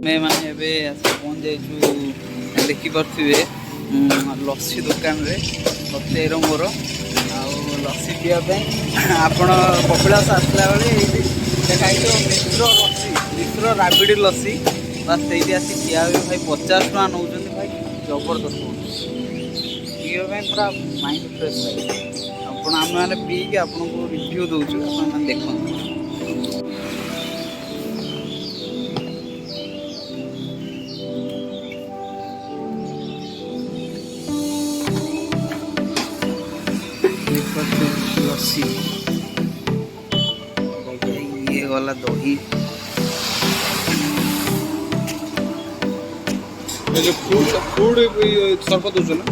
आमे माने पहुँच जाइछु देखिपे लस्सी दुकान रे सत्येर मोर लस्सी पीवाई आपण कपिलास आसला बेले खाई मिश्र राबिडी लस्सी बस से आसी पिया भाई 50 टका नौ भाई जबरदस्त पीवा पूरा माइंड फ्रेश लगे आम मैंने पीक आपको रिव्यू दूसु आप देखते लस्सी ये वाला दही जो फूड सरबत हो ना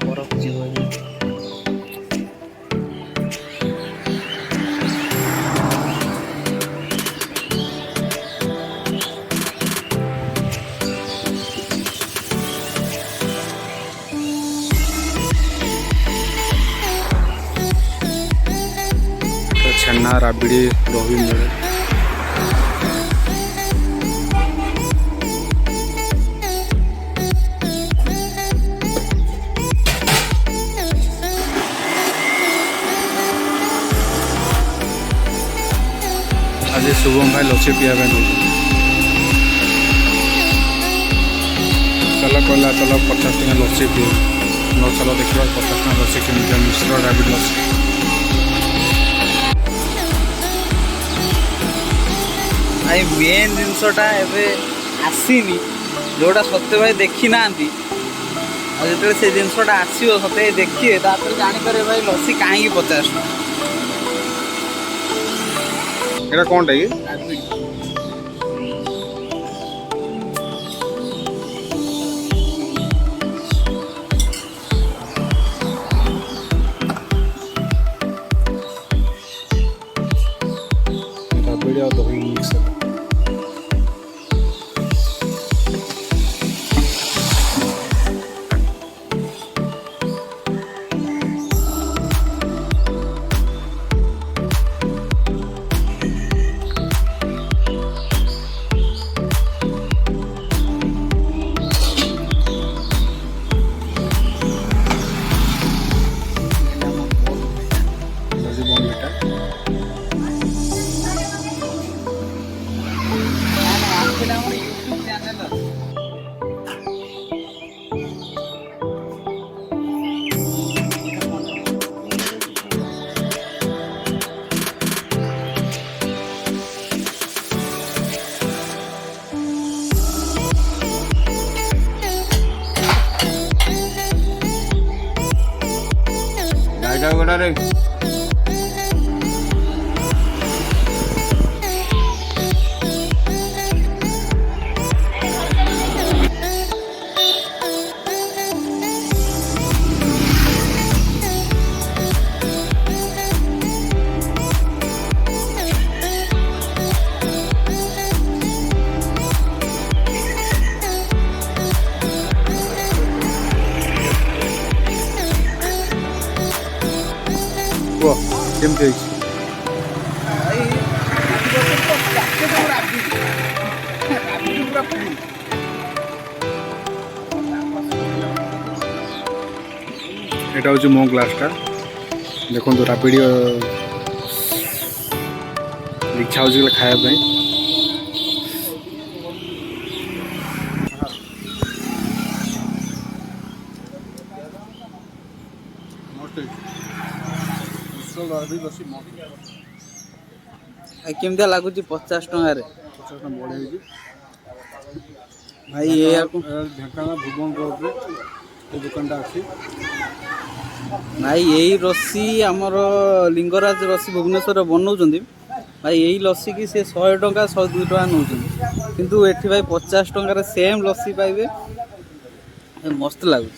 बरफ जीवन छन्ना राबिड़ी दही मिले आज शुभम भाई लस्सी पिया चल कहला चलो 50 टका लस्सी पी न चलो देखा 50 टका लस्सी केमी मिश्र राबिड़ी लस्सी भाई मेन जिनसटा आसीनी जोटा सत्य भाई देखी ना जो से जिनसटा आसो सत्य देखिए जापर भाई लस्सी कहीं 50 एटा कौन टा राबिड़ी और दही मिक्स रे केमती एटा हूँ मो ग्लासटा देखो राबिड़ी इच्छा हो खायापी केमती लगुच 50 टकर भाई ये ढेंकानाल भुवन रोड रे दुकानटा अच्छी भाई यही लस्सी आमर लिंगराज लस्सी भुवनेश्वर बनाऊँ भाई यही लस्सी की से 100 टका 102 टका नौ किंतु एठी भाई 50 टकर सेम लस्सी पाइबे मस्त लगुच।